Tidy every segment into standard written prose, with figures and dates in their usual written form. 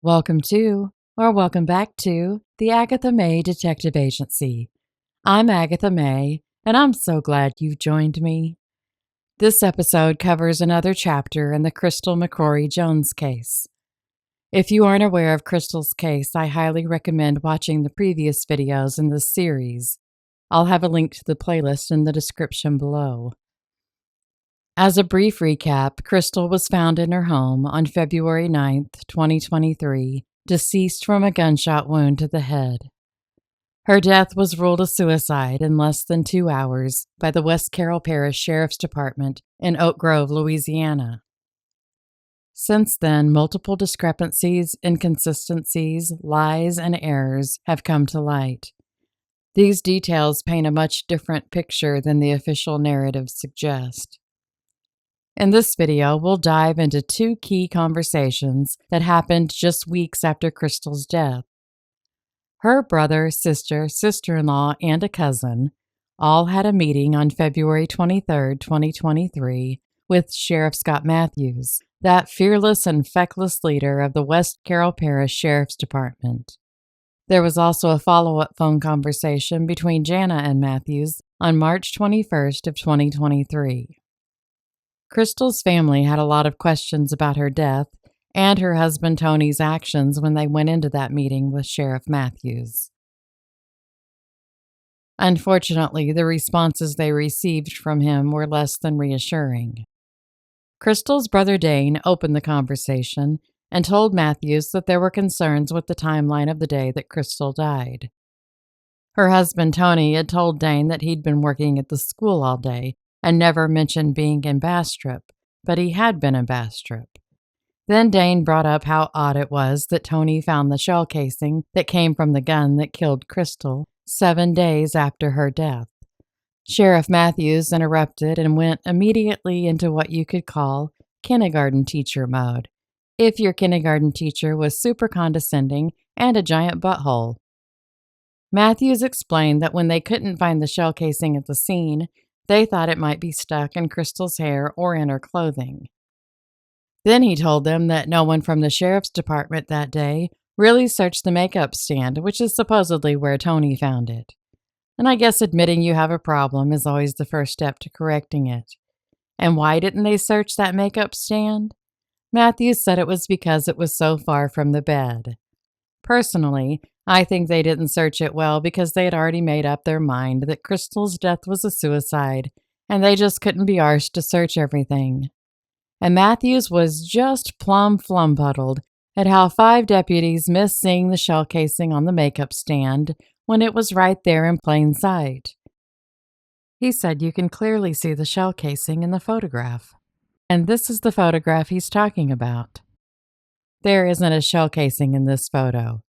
Welcome to, or welcome back to, the Agatha May Detective Agency. I'm Agatha May, and I'm so glad you've joined me. This episode covers another chapter in the Crystal McCrory Jones case. If you aren't aware of Crystal's case, I highly recommend watching the previous videos in this series. I'll have a link to the playlist in the description below. As a brief recap, Crystal was found in her home on February 9th, 2023, deceased from a gunshot wound to the head. Her death was ruled a suicide in less than 2 hours by the West Carroll Parish Sheriff's Department in Oak Grove, Louisiana. Since then, multiple discrepancies, inconsistencies, lies, and errors have come to light. These details paint a much different picture than the official narrative suggests. In this video, we'll dive into two key conversations that happened just weeks after Crystal's death. Her brother, sister, sister-in-law, and a cousin all had a meeting on February 23, 2023, with Sheriff Scott Mathews, that fearless and feckless leader of the West Carroll Parish Sheriff's Department. There was also a follow-up phone conversation between Jana and Mathews on March 21st of 2023. Crystal's family had a lot of questions about her death and her husband Tony's actions when they went into that meeting with Sheriff Mathews. Unfortunately, the responses they received from him were less than reassuring. Crystal's brother Dane opened the conversation and told Mathews that there were concerns with the timeline of the day that Crystal died. Her husband Tony had told Dane that he'd been working at the school all day and never mentioned being in Bastrop, but he had been in Bastrop. Then Dane brought up how odd it was that Tony found the shell casing that came from the gun that killed Crystal 7 days after her death. Sheriff Mathews interrupted and went immediately into what you could call kindergarten teacher mode, if your kindergarten teacher was super condescending and a giant butthole. Mathews explained that when they couldn't find the shell casing at the scene, they thought it might be stuck in Crystal's hair or in her clothing. Then he told them that no one from the sheriff's department that day really searched the makeup stand, which is supposedly where Tony found it. And I guess admitting you have a problem is always the first step to correcting it. And why didn't they search that makeup stand? Mathews said it was because it was so far from the bed. Personally, I think they didn't search it well because they had already made up their mind that Crystal's death was a suicide, and they just couldn't be arsed to search everything. And Mathews was just plumb flumpuddled at how 5 deputies missed seeing the shell casing on the makeup stand when it was right there in plain sight. He said you can clearly see the shell casing in the photograph. And this is the photograph he's talking about. There isn't a shell casing in this photo.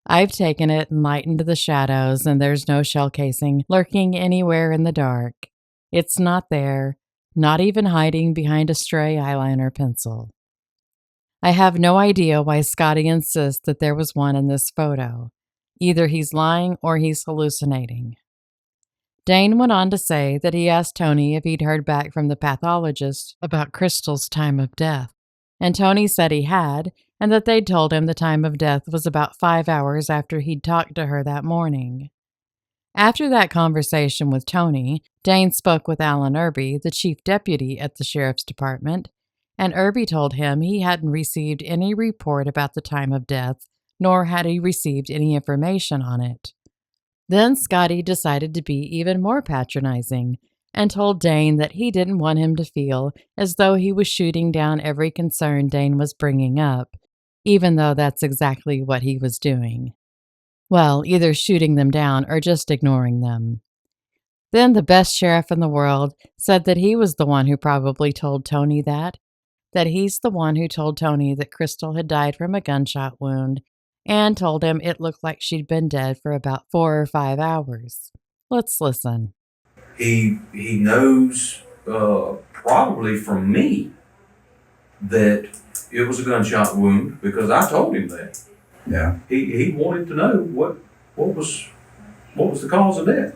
I've taken it and lightened the shadows, and there's no shell casing lurking anywhere in the dark. It's not there, not even hiding behind a stray eyeliner pencil. I have no idea why Scotty insists that there was one in this photo. Either he's lying or he's hallucinating. Dane went on to say that he asked Tony if he'd heard back from the pathologist about Crystal's time of death, and Tony said he had, and that they'd told him the time of death was about 5 hours after he'd talked to her that morning. After that conversation with Tony, Dane spoke with Alan Irby, the chief deputy at the sheriff's department, and Irby told him he hadn't received any report about the time of death, nor had he received any information on it. Then Scotty decided to be even more patronizing and told Dane that he didn't want him to feel as though he was shooting down every concern Dane was bringing up, even though that's exactly what he was doing. Well, either shooting them down or just ignoring them. Then the best sheriff in the world said that he was the one who probably told Tony that he's the one who told Tony that Crystal had died from a gunshot wound and told him it looked like she'd been dead for about 4 or 5 hours. Let's listen. He knows, probably from me, that it was a gunshot wound because I told him that. Yeah. He wanted to know what was the cause of death.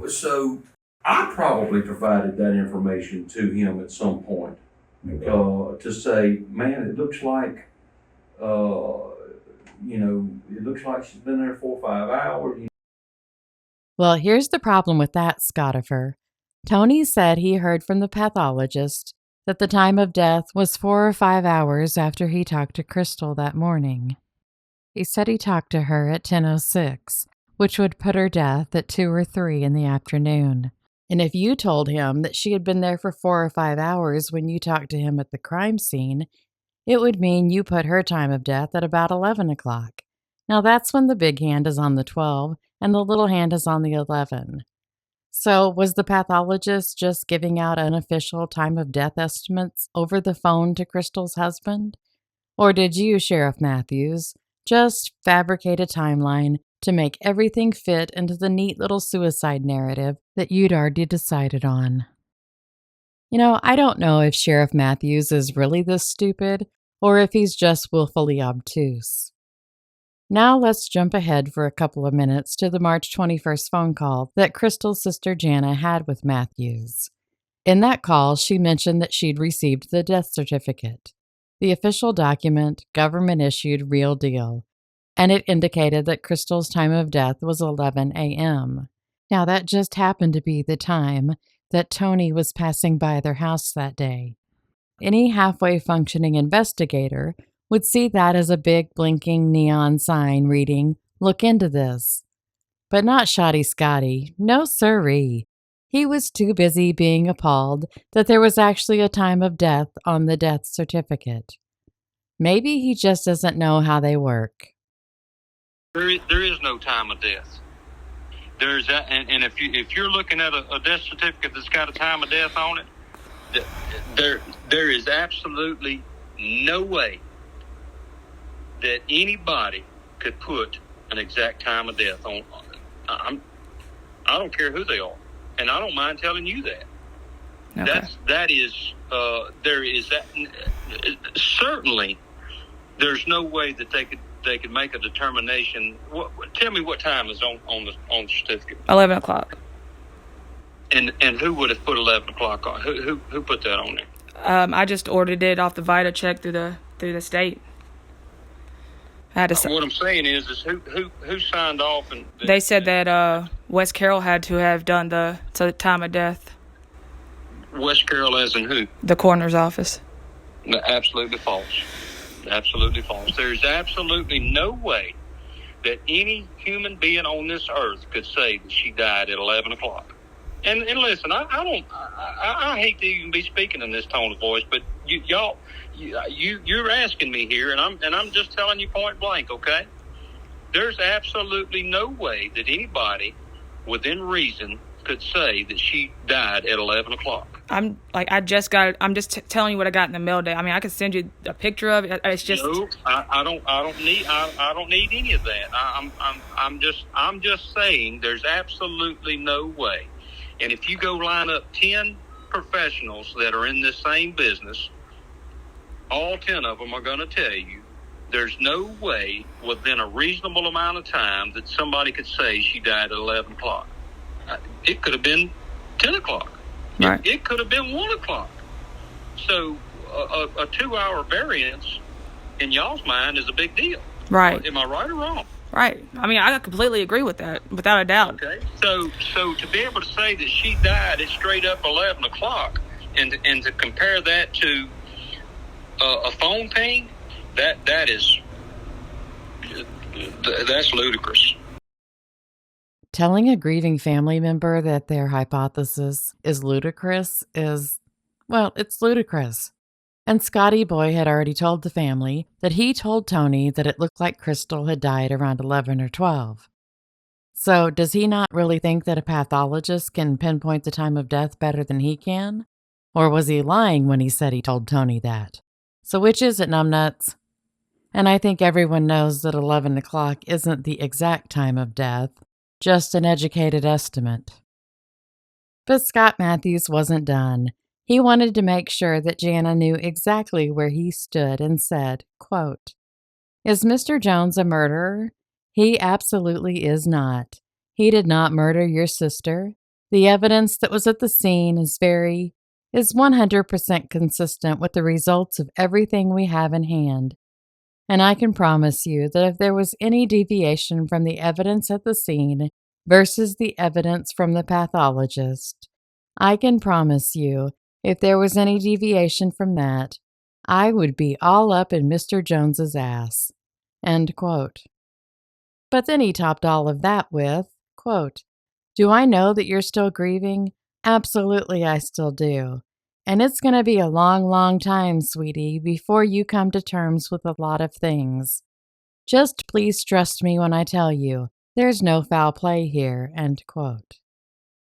So I probably provided that information to him at some point to say, man, it looks like looks like she's been there 4 or 5 hours. Well, here's the problem with that, Scottifer. Tony said he heard from the pathologist that the time of death was 4 or 5 hours after he talked to Crystal that morning. He said he talked to her at 10:06, which would put her death at 2 or 3 in the afternoon. And if you told him that she had been there for 4 or 5 hours when you talked to him at the crime scene, it would mean you put her time of death at about 11 o'clock. Now that's when the big hand is on the 12 and the little hand is on the 11. So was the pathologist just giving out unofficial time of death estimates over the phone to Crystal's husband? Or did you, Sheriff Mathews, just fabricate a timeline to make everything fit into the neat little suicide narrative that you'd already decided on? You know, I don't know if Sheriff Mathews is really this stupid or if he's just willfully obtuse. Now let's jump ahead for a couple of minutes to the March 21st phone call that Crystal's sister Jana had with Mathews. In that call, she mentioned that she'd received the death certificate, the official document, government-issued real deal, and it indicated that Crystal's time of death was 11 a.m. Now that just happened to be the time that Tony was passing by their house that day. Any halfway functioning investigator would see that as a big blinking neon sign reading, "Look into this." But not Shoddy Scotty. No sirree. He was too busy being appalled that there was actually a time of death on the death certificate. Maybe he just doesn't know how they work. There is no time of death. There's that, and if you're looking at a death certificate that's got a time of death on it, there is absolutely no way that anybody could put an exact time of death on. I don't care who they are, and I don't mind telling you that. Okay. There is that. Certainly, there's no way that they could make a determination. Tell me what time is on the certificate. 11 o'clock. And who would have put 11 o'clock on? Who put that on there? I just ordered it off the Vita check through the state. I had to what I'm saying is who signed off? And they said that West Carroll had to have done the time of death. West Carroll as in who? The coroner's office. No, absolutely false. Absolutely false. There's absolutely no way that any human being on this earth could say that she died at 11 o'clock. And listen, I hate to even be speaking in this tone of voice, but you're asking me here, and I'm just telling you point blank, okay? There's absolutely no way that anybody within reason could say that she died at 11 o'clock. I'm just telling you what I got in the mail today. I mean, I could send you a picture of it. It's just no. I don't need any of that. I'm just saying there's absolutely no way. And if you go line up 10 professionals that are in this same business, all 10 of them are going to tell you there's no way within a reasonable amount of time that somebody could say she died at 11 o'clock. It could have been 10 o'clock. Right. It could have been 1 o'clock. So a 2-hour variance in y'all's mind is a big deal. Right. Am I right or wrong? Right. I mean, I completely agree with that, without a doubt. Okay. So to be able to say that she died at straight up 11 o'clock and to compare that to a phone ping, that's ludicrous. Telling a grieving family member that their hypothesis is ludicrous it's ludicrous. And Scotty Boy had already told the family that he told Tony that it looked like Crystal had died around 11 or 12. So does he not really think that a pathologist can pinpoint the time of death better than he can? Or was he lying when he said he told Tony that? So which is it, numbnuts? And I think everyone knows that 11 o'clock isn't the exact time of death, just an educated estimate. But Scott Mathews wasn't done. He wanted to make sure that Jana knew exactly where he stood and said, quote, "Is Mr. Jones a murderer? He absolutely is not. He did not murder your sister. The evidence that was at the scene is 100% consistent with the results of everything we have in hand. and I can promise you that if there was any deviation from the evidence at the scene versus the evidence from the pathologist, I can promise you if there was any deviation from that, I would be all up in Mr. Jones's ass." End quote. But then he topped all of that with, quote, "Do I know that you're still grieving? Absolutely, I still do. And it's going to be a long, long time, sweetie, before you come to terms with a lot of things. Just please trust me when I tell you, there's no foul play here." End quote.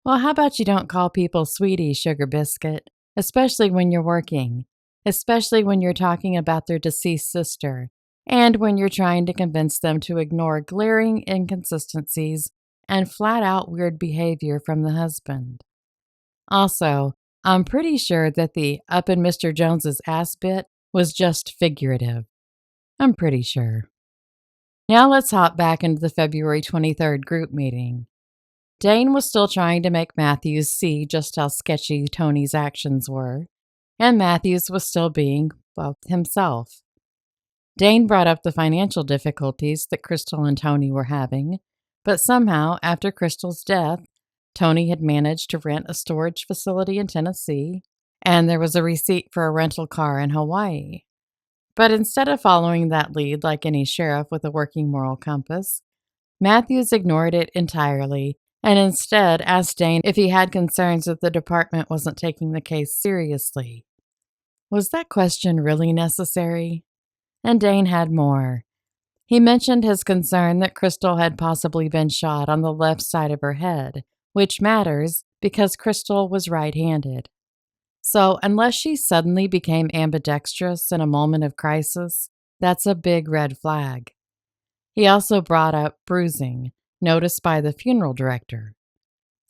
Well, how about you don't call people sweetie, sugar biscuit, especially when you're working, especially when you're talking about their deceased sister, and when you're trying to convince them to ignore glaring inconsistencies and flat-out weird behavior from the husband. Also, I'm pretty sure that the up in Mr. Jones's ass bit was just figurative. I'm pretty sure. Now let's hop back into the February 23rd group meeting. Dane was still trying to make Mathews see just how sketchy Tony's actions were, and Mathews was still being, well, himself. Dane brought up the financial difficulties that Crystal and Tony were having, but somehow, after Crystal's death, Tony had managed to rent a storage facility in Tennessee, and there was a receipt for a rental car in Hawaii. But instead of following that lead like any sheriff with a working moral compass, Mathews ignored it entirely and instead asked Dane if he had concerns that the department wasn't taking the case seriously. Was that question really necessary? And Dane had more. He mentioned his concern that Crystal had possibly been shot on the left side of her head, which matters because Crystal was right-handed. So unless she suddenly became ambidextrous in a moment of crisis, that's a big red flag. He also brought up bruising, noticed by the funeral director,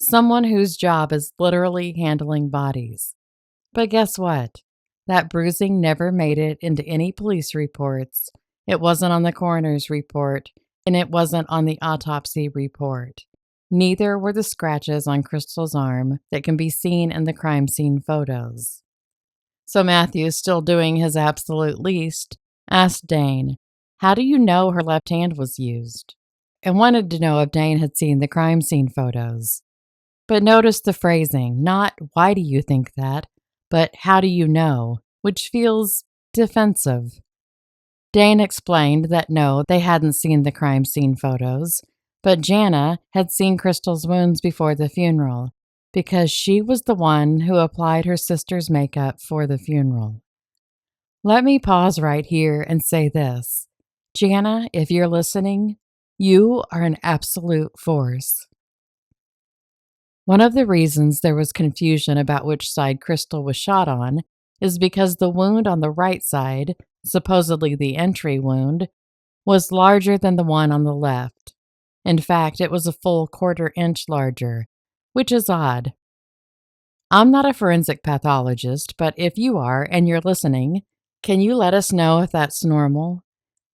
someone whose job is literally handling bodies. But guess what? That bruising never made it into any police reports. It wasn't on the coroner's report, and it wasn't on the autopsy report. Neither were the scratches on Crystal's arm that can be seen in the crime scene photos. So Mathews, still doing his absolute least, asked Dane, "How do you know her left hand was used?" and wanted to know if Dane had seen the crime scene photos. But notice the phrasing, not "why do you think that," but "how do you know," which feels defensive. Dane explained that no, they hadn't seen the crime scene photos, but Jana had seen Crystal's wounds before the funeral, because she was the one who applied her sister's makeup for the funeral. Let me pause right here and say this. Jana, if you're listening, you are an absolute force. One of the reasons there was confusion about which side Crystal was shot on is because the wound on the right side, supposedly the entry wound, was larger than the one on the left. In fact, it was a full 1/4 inch larger, which is odd. I'm not a forensic pathologist, but if you are and you're listening, can you let us know if that's normal?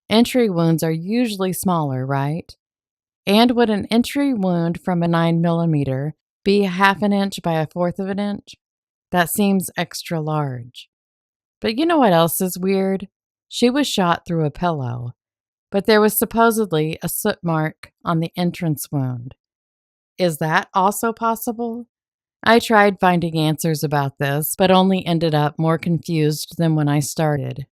Entry wounds are usually smaller, right? And would an entry wound from a 9mm be 1/2 inch by 1/4 inch? That seems extra large. But you know what else is weird? She was shot through a pillow, but there was supposedly a soot mark on the entrance wound. Is that also possible? I tried finding answers about this, but only ended up more confused than when I started.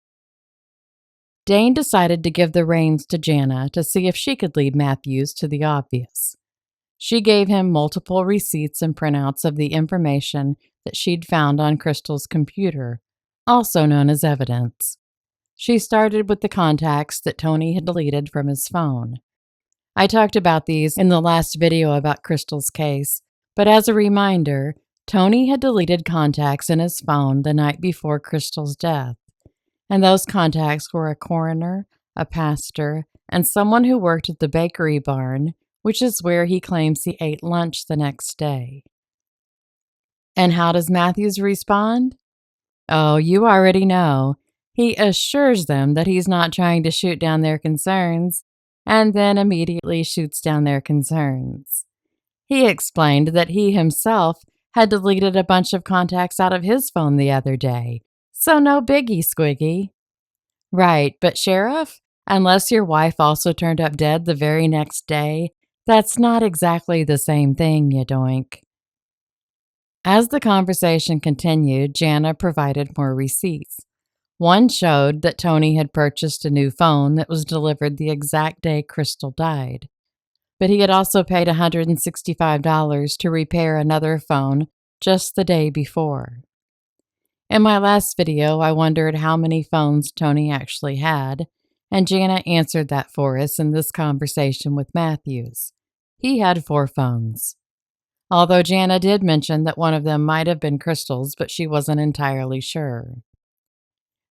Dane decided to give the reins to Jana to see if she could lead Mathews to the obvious. She gave him multiple receipts and printouts of the information that she'd found on Crystal's computer, also known as evidence. She started with the contacts that Tony had deleted from his phone. I talked about these in the last video about Crystal's case, but as a reminder, Tony had deleted contacts in his phone the night before Crystal's death, and those contacts were a coroner, a pastor, and someone who worked at the bakery barn, which is where he claims he ate lunch the next day. And how does Mathews respond? Oh, you already know. He assures them that he's not trying to shoot down their concerns, and then immediately shoots down their concerns. He explained that he himself had deleted a bunch of contacts out of his phone the other day, so no biggie, Squiggy. Right, but Sheriff, Unless your wife also turned up dead the very next day, that's not exactly the same thing, you doink. As the conversation continued, Jana provided more receipts. One showed that Tony had purchased a new phone that was delivered the exact day Crystal died. But he had also paid $165 to repair another phone just the day before. In my last video, I wondered how many phones Tony actually had, and Jana answered that for us in this conversation with Mathews. He had 4 phones. Although Jana did mention that one of them might have been Crystal's, but she wasn't entirely sure.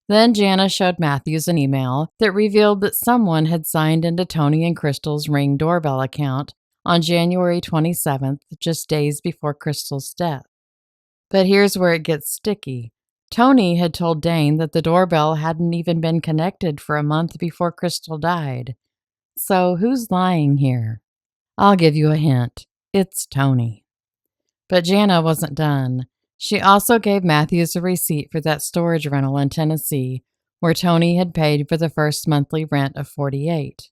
Then Jana showed Mathews an email that revealed that someone had signed into Tony and Crystal's Ring doorbell account on January 27th, just days before Crystal's death. But here's where it gets sticky. Tony had told Dane that the doorbell hadn't even been connected for a month before Crystal died. So who's lying here? I'll give you a hint. It's Tony. But Jana wasn't done. She also gave Mathews a receipt for that storage rental in Tennessee, where Tony had paid for the first monthly rent of $48.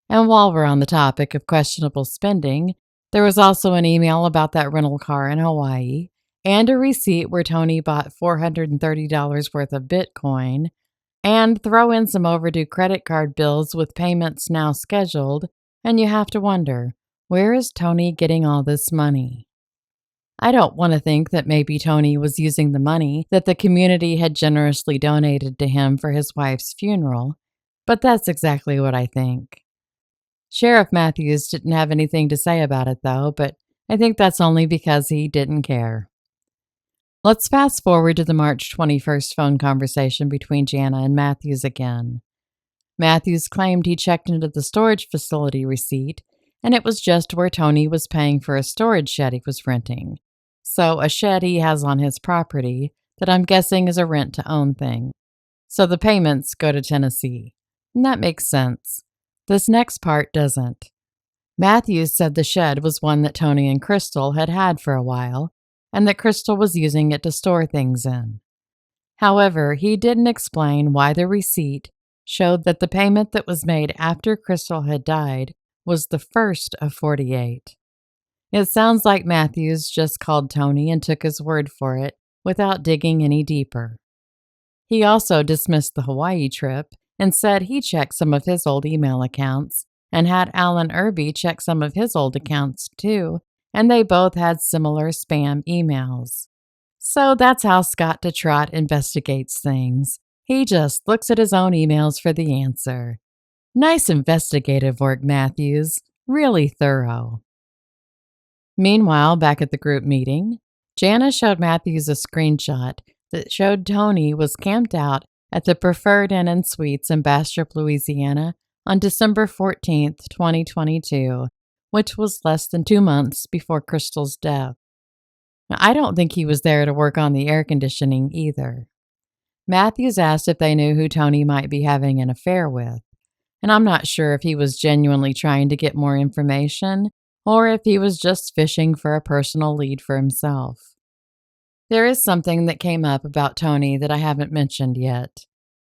And while we're on the topic of questionable spending, there was also an email about that rental car in Hawaii, and a receipt where Tony bought $430 worth of Bitcoin, and throw in some overdue credit card bills with payments now scheduled, and you have to wonder, where is Tony getting all this money? I don't want to think that maybe Tony was using the money that the community had generously donated to him for his wife's funeral, but that's exactly what I think. Sheriff Mathews didn't have anything to say about it, though, but I think that's only because he didn't care. Let's fast forward to the March 21st phone conversation between Jana and Mathews again. Mathews claimed he checked into the storage facility receipt, and it was just where Tony was paying for a storage shed he was renting. So a shed he has on his property that I'm guessing is a rent-to-own thing. So the payments go to Tennessee. And that makes sense. This next part doesn't. Mathews said the shed was one that Tony and Crystal had had for a while, and that Crystal was using it to store things in. However, he didn't explain why the receipt showed that the payment that was made after Crystal had died was the first of 48. It sounds like Mathews just called Tony and took his word for it without digging any deeper. He also dismissed the Hawaii trip and said he checked some of his old email accounts and had Alan Irby check some of his old accounts too, and they both had similar spam emails. So that's how Scott DeTrott investigates things. He just looks at his own emails for the answer. Nice investigative work, Mathews. Really thorough. Meanwhile, back at the group meeting, Jana showed Mathews a screenshot that showed Tony was camped out at the Preferred Inn and Suites in Bastrop, Louisiana on December 14th, 2022, which was less than 2 months before Crystal's death. Now, I don't think he was there to work on the air conditioning either. Mathews asked if they knew who Tony might be having an affair with, and I'm not sure if he was genuinely trying to get more information or if he was just fishing for a personal lead for himself. There is something that came up about Tony that I haven't mentioned yet,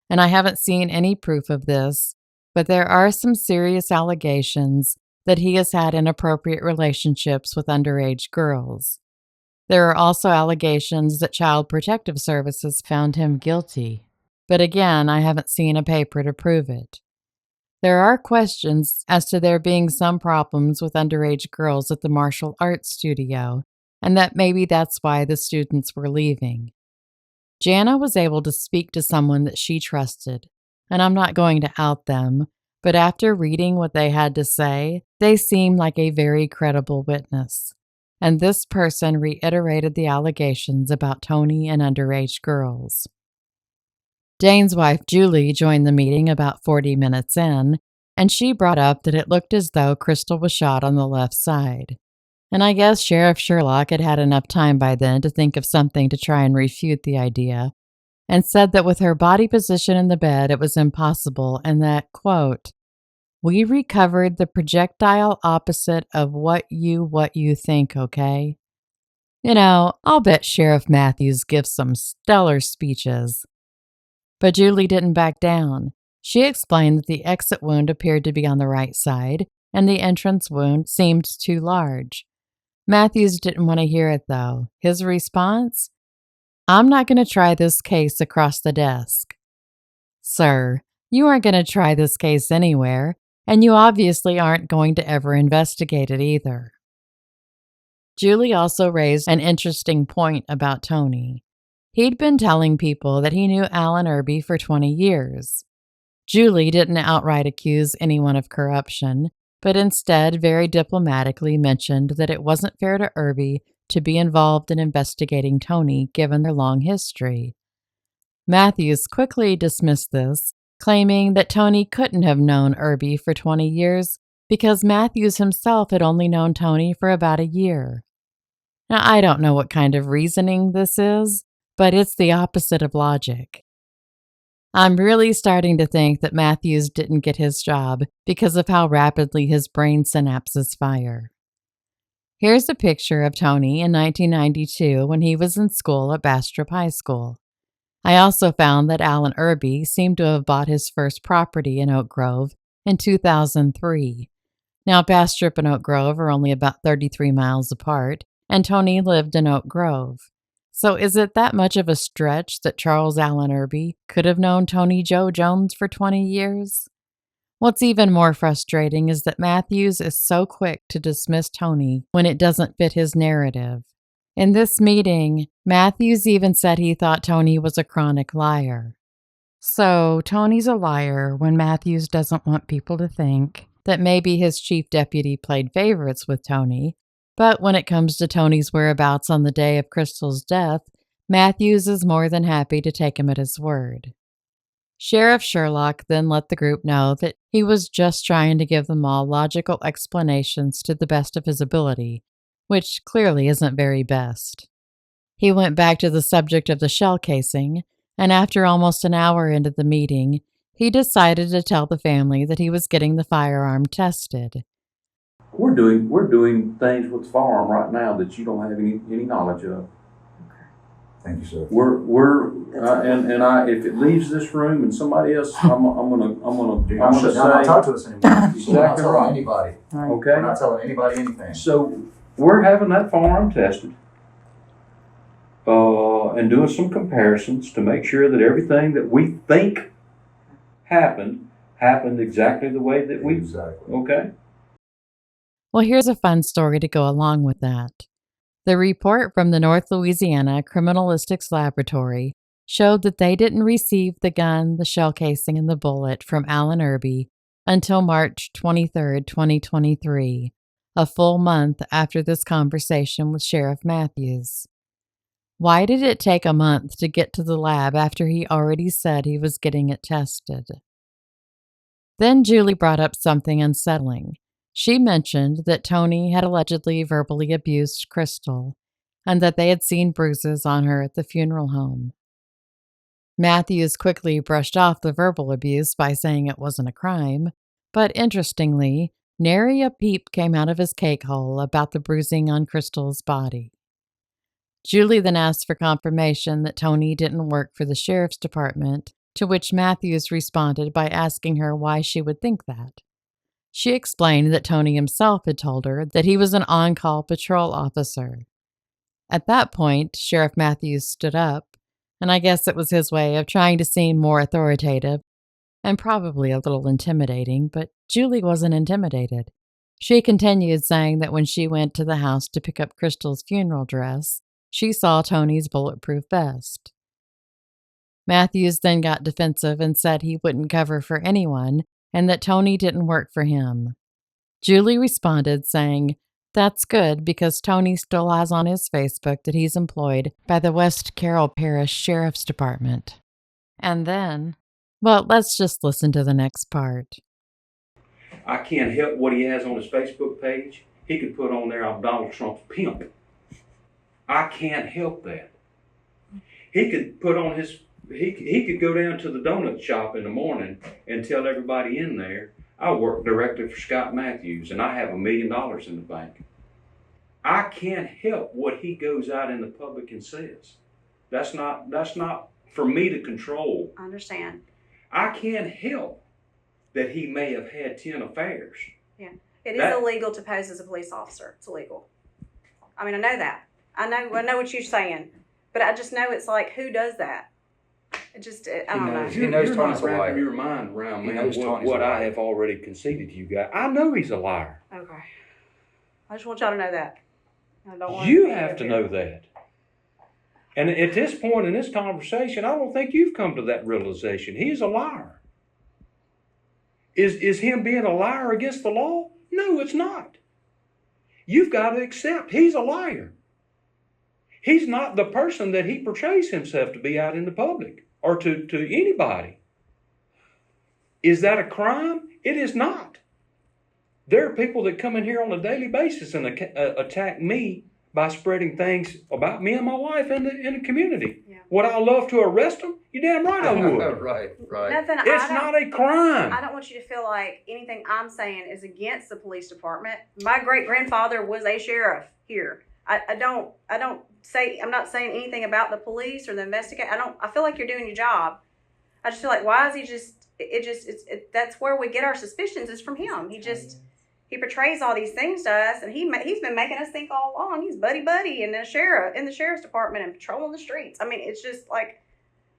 and I haven't seen any proof of this, but there are some serious allegations that he has had inappropriate relationships with underage girls. There are also allegations that Child Protective Services found him guilty, but again, I haven't seen a paper to prove it. There are questions as to there being some problems with underage girls at the martial arts studio, and that maybe that's why the students were leaving. Jana was able to speak to someone that she trusted, and I'm not going to out them, but after reading what they had to say, they seemed like a very credible witness. And this person reiterated the allegations about Tony and underage girls. Dane's wife, Julie, joined the meeting about 40 minutes in, and she brought up that it looked as though Crystal was shot on the left side. And I guess Sheriff Sherlock had had enough time by then to think of something to try and refute the idea, and said that with her body position in the bed, it was impossible, and that, quote, "We recovered the projectile opposite of what you think, okay?" You know, I'll bet Sheriff Mathews gives some stellar speeches. But Julie didn't back down. She explained that the exit wound appeared to be on the right side, and the entrance wound seemed too large. Mathews didn't want to hear it, though. His response? "I'm not going to try this case across the desk." Sir, you aren't going to try this case anywhere, and you obviously aren't going to ever investigate it either. Julie also raised an interesting point about Tony. He'd been telling people that he knew Alan Irby for 20 years. Julie didn't outright accuse anyone of corruption, but instead very diplomatically mentioned that it wasn't fair to Irby to be involved in investigating Tony given their long history. Mathews quickly dismissed this, claiming that Tony couldn't have known Irby for 20 years because Mathews himself had only known Tony for about a year. Now, I don't know what kind of reasoning this is, but it's the opposite of logic. I'm really starting to think that Mathews didn't get his job because of how rapidly his brain synapses fire. Here's a picture of Tony in 1992 when he was in school at Bastrop High School. I also found that Alan Irby seemed to have bought his first property in Oak Grove in 2003. Now, Bastrop and Oak Grove are only about 33 miles apart, and Tony lived in Oak Grove. So is it that much of a stretch that Charles Alan Irby could have known Tony Joe Jones for 20 years? What's even more frustrating is that Mathews is so quick to dismiss Tony when it doesn't fit his narrative. In this meeting, Mathews even said he thought Tony was a chronic liar. So, Tony's a liar when Mathews doesn't want people to think that maybe his chief deputy played favorites with Tony, but when it comes to Tony's whereabouts on the day of Crystal's death, Mathews is more than happy to take him at his word. Sheriff Sherlock then let the group know that he was just trying to give them all logical explanations to the best of his ability, which clearly isn't very best. He went back to the subject of the shell casing, and after almost an hour into the meeting, he decided to tell the family that he was getting the firearm tested. We're doing things with the firearm right now that you don't have any knowledge of. Thank you, sir. If it leaves this room and somebody else, I'm gonna Not say talk to us anymore. We're not exactly telling right. anybody. Okay. We're not telling anybody anything. So we're having that firearm tested, and doing some comparisons to make sure that everything that we think happened exactly the way that we. Exactly. Okay. Well, here's a fun story to go along with that. The report from the North Louisiana Criminalistics Laboratory showed that they didn't receive the gun, the shell casing, and the bullet from Alan Irby until March 23, 2023, a full month after this conversation with Sheriff Mathews. Why did it take a month to get to the lab after he already said he was getting it tested? Then Julie brought up something unsettling. She mentioned that Tony had allegedly verbally abused Crystal, and that they had seen bruises on her at the funeral home. Mathews quickly brushed off the verbal abuse by saying it wasn't a crime, but interestingly, nary a peep came out of his cake hole about the bruising on Crystal's body. Julie then asked for confirmation that Tony didn't work for the sheriff's department, to which Mathews responded by asking her why she would think that. She explained that Tony himself had told her that he was an on-call patrol officer. At that point, Sheriff Mathews stood up, and I guess it was his way of trying to seem more authoritative and probably a little intimidating, but Julie wasn't intimidated. She continued saying that when she went to the house to pick up Crystal's funeral dress, she saw Tony's bulletproof vest. Mathews then got defensive and said he wouldn't cover for anyone and that Tony didn't work for him. Julie responded saying, "That's good because Tony still has on his Facebook that he's employed by the West Carroll Parish Sheriff's Department." And then, well, let's just listen to the next part. I can't help what he has on his Facebook page. He could put on there, "I'm Donald Trump's pimp." I can't help that. He could put on his, he could go down to the donut shop in the morning and tell everybody in there, "I work directly for Scott Mathews and I have $1 million in the bank." I can't help what he goes out in the public and says. That's not for me to control. I understand. I can't help that he may have had 10 affairs. Yeah. It is illegal to pose as a police officer. It's illegal. I mean, I know that. I know what you're saying. But I just know it's like, who does that? I don't know. He knows You're Tony's not a liar. wrapping your mind around, He man, knows Tony's what a I liar. have already conceded to you guys. I know he's a liar. Okay. I just want y'all to know that. I don't want You have to know that. And at this point in this conversation, I don't think you've come to that realization. He's a liar. Is him being a liar against the law? No, it's not. You've got to accept he's a liar. He's not the person that he portrays himself to be out in the public or to anybody. Is that a crime? It is not. There are people that come in here on a daily basis and attack me by spreading things about me and my wife in the community. Yeah. Would I love to arrest them? You're damn right I would. Right. Nothing. It's not a crime. I don't want you to feel like anything I'm saying is against the police department. My great grandfather was a sheriff here. I'm not saying anything about the police or the investigate. I feel like you're doing your job. I just feel like, why is he that's where we get our suspicions is from him. He portrays all these things to us, and he's been making us think all along he's buddy in the sheriff's department and patrolling the streets. I mean, it's just like,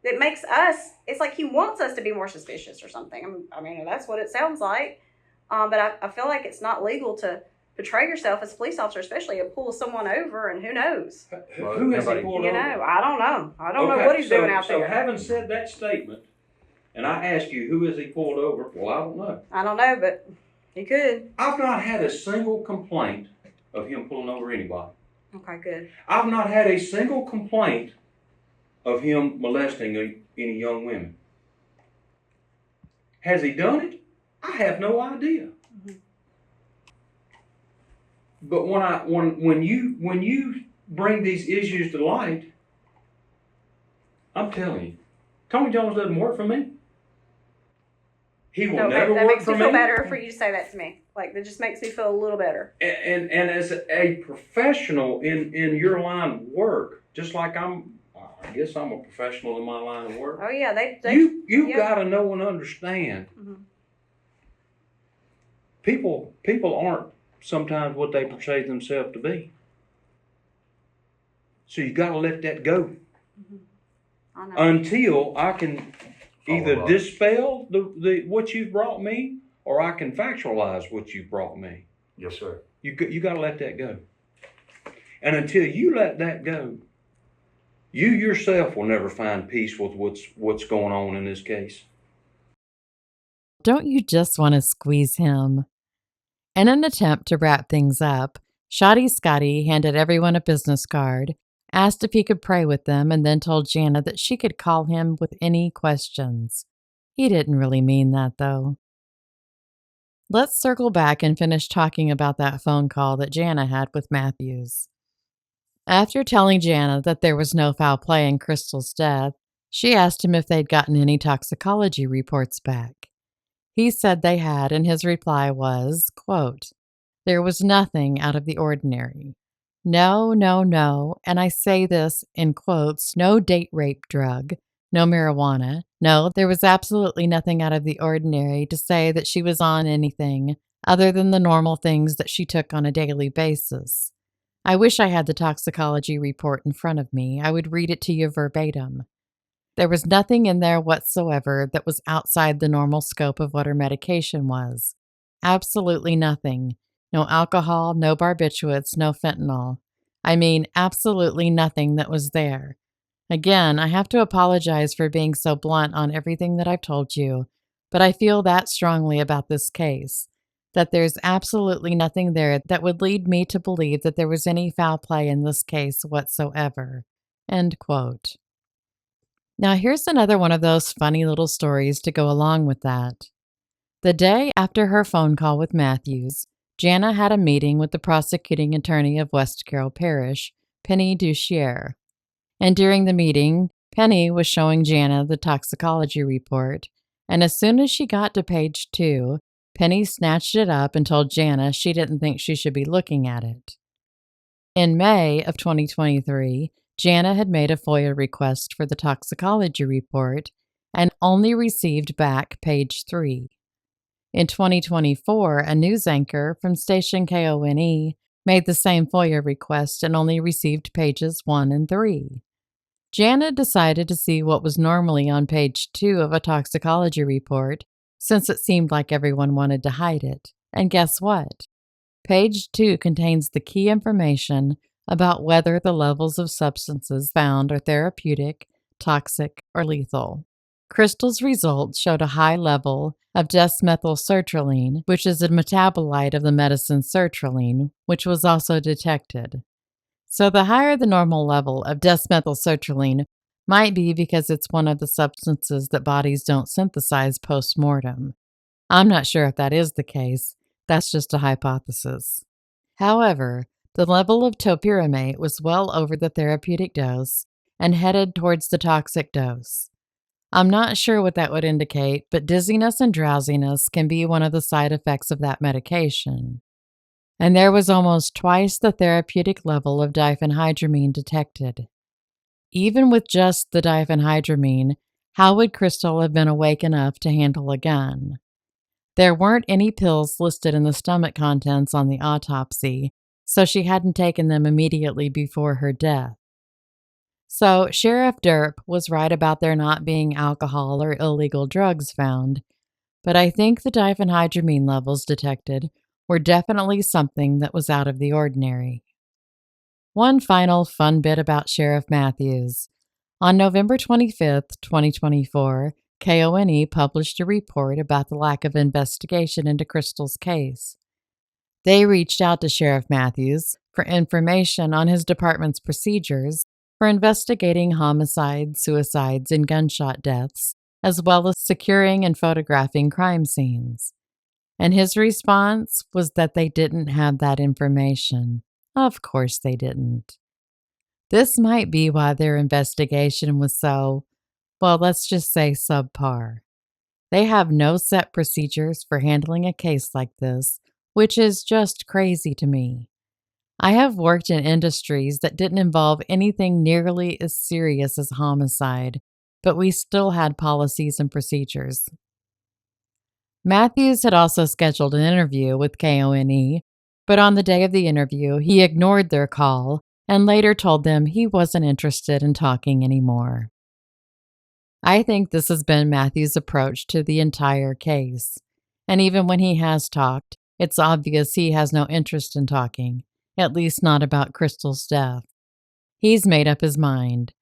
it makes us, it's like he wants us to be more suspicious or something. I mean, that's what it sounds like. But I feel like it's not legal to portray yourself as a police officer, especially to pull someone over, and who knows? Who has he pulled over? I don't know. I don't know what he's doing out there. So having said that statement, and I ask you, who has he pulled over? Well, I don't know. I don't know, but he could. I've not had a single complaint of him pulling over anybody. Okay, good. I've not had a single complaint of him molesting any young women. Has he done it? I have no idea. Mm-hmm. But when you bring these issues to light, I'm telling you, Tony Jones doesn't work for me. He will never that work makes for me me. feel better for you to say that to me. Like, that just makes me feel a little better. And as a professional in your line of work, just like I guess I'm a professional in my line of work. Oh yeah, You've yeah. got to know and understand. Mm-hmm. People aren't sometimes what they portray themselves to be. So you got to let that go. Mm-hmm. I know. Until I can either Follow up. dispel the what you've brought me, or I can factualize what you've brought me. Yes, sir. You got to let that go. And until you let that go, you yourself will never find peace with what's going on in this case. Don't you just want to squeeze him? In an attempt to wrap things up, Shoddy Scotty handed everyone a business card, asked if he could pray with them, and then told Jana that she could call him with any questions. He didn't really mean that, though. Let's circle back and finish talking about that phone call that Jana had with Mathews. After telling Jana that there was no foul play in Crystal's death, she asked him if they'd gotten any toxicology reports back. He said they had, and his reply was, quote, "There was nothing out of the ordinary. No, and I say this in quotes, no date rape drug, no marijuana. No, there was absolutely nothing out of the ordinary to say that she was on anything other than the normal things that she took on a daily basis. I wish I had the toxicology report in front of me. I would read it to you verbatim. There was nothing in there whatsoever that was outside the normal scope of what her medication was. Absolutely nothing. No alcohol, no barbiturates, no fentanyl. I mean, absolutely nothing that was there. Again, I have to apologize for being so blunt on everything that I've told you, but I feel that strongly about this case, that there's absolutely nothing there that would lead me to believe that there was any foul play in this case whatsoever." End quote. Now here's another one of those funny little stories to go along with that. The day after her phone call with Mathews, Jana had a meeting with the prosecuting attorney of West Carroll Parish, Penny Duchier. And during the meeting, Penny was showing Jana the toxicology report, and as soon as she got to page 2, Penny snatched it up and told Jana she didn't think she should be looking at it. In May of 2023, Jana had made a FOIA request for the toxicology report, and only received back page 3. In 2024, a news anchor from station KONE made the same FOIA request and only received pages 1 and 3. Janet decided to see what was normally on page 2 of a toxicology report, since it seemed like everyone wanted to hide it. And guess what? Page 2 contains the key information about whether the levels of substances found are therapeutic, toxic, or lethal. Crystal's results showed a high level of desmethylsertraline, which is a metabolite of the medicine sertraline, which was also detected. So the higher the normal level of desmethylsertraline might be because it's one of the substances that bodies don't synthesize post-mortem. I'm not sure if that is the case. That's just a hypothesis. However, the level of topiramate was well over the therapeutic dose and headed towards the toxic dose. I'm not sure what that would indicate, but dizziness and drowsiness can be one of the side effects of that medication. And there was almost twice the therapeutic level of diphenhydramine detected. Even with just the diphenhydramine, how would Crystal have been awake enough to handle a gun? There weren't any pills listed in the stomach contents on the autopsy, so she hadn't taken them immediately before her death. So Sheriff Derp was right about there not being alcohol or illegal drugs found, but I think the diphenhydramine levels detected were definitely something that was out of the ordinary. One final fun bit about Sheriff Mathews. On November 25, 2024, KONE published a report about the lack of investigation into Crystal's case. They reached out to Sheriff Mathews for information on his department's procedures for investigating homicides, suicides, and gunshot deaths, as well as securing and photographing crime scenes. And his response was that they didn't have that information. Of course they didn't. This might be why their investigation was so, well, let's just say subpar. They have no set procedures for handling a case like this, which is just crazy to me. I have worked in industries that didn't involve anything nearly as serious as homicide, but we still had policies and procedures. Mathews had also scheduled an interview with KONE, but on the day of the interview, he ignored their call and later told them he wasn't interested in talking anymore. I think this has been Mathews' approach to the entire case, and even when he has talked, it's obvious he has no interest in talking, at least not about Crystal's death. He's made up his mind.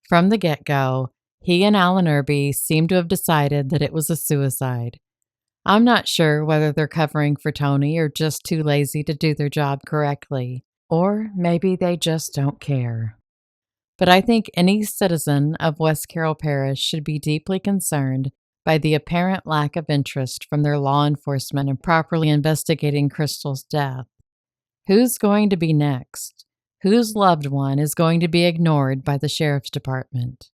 From the get-go, he and Alan Irby seem to have decided that it was a suicide. I'm not sure whether they're covering for Tony or just too lazy to do their job correctly, or maybe they just don't care. But I think any citizen of West Carroll Parish should be deeply concerned by the apparent lack of interest from their law enforcement in properly investigating Crystal's death. Who's going to be next? Whose loved one is going to be ignored by the sheriff's department?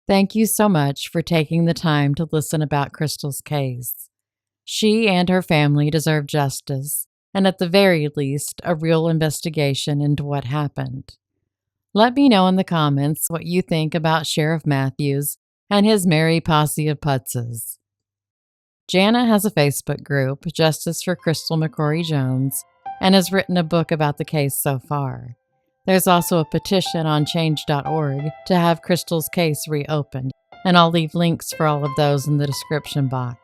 Thank you so much for taking the time to listen about Crystal's case. She and her family deserve justice, and at the very least, a real investigation into what happened. Let me know in the comments what you think about Sheriff Mathews and his merry posse of putzes. Jana has a Facebook group, Justice for Crystal McCrory Jones, and has written a book about the case so far. There's also a petition on change.org to have Crystal's case reopened, and I'll leave links for all of those in the description box.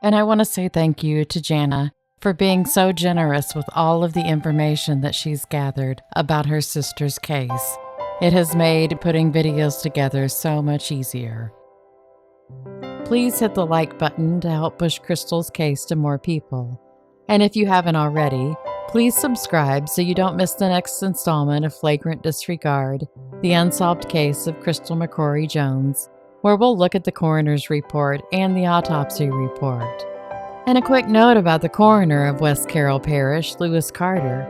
And I want to say thank you to Jana for being so generous with all of the information that she's gathered about her sister's case. It has made putting videos together so much easier. Please hit the like button to help push Crystal's case to more people. And if you haven't already, please subscribe so you don't miss the next installment of Flagrant Disregard, the unsolved case of Crystal McCrory Jones, where we'll look at the coroner's report and the autopsy report. And a quick note about the coroner of West Carroll Parish, Lewis Carter.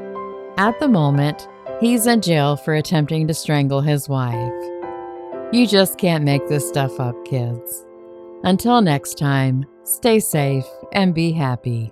At the moment, he's in jail for attempting to strangle his wife. You just can't make this stuff up, kids. Until next time, stay safe and be happy.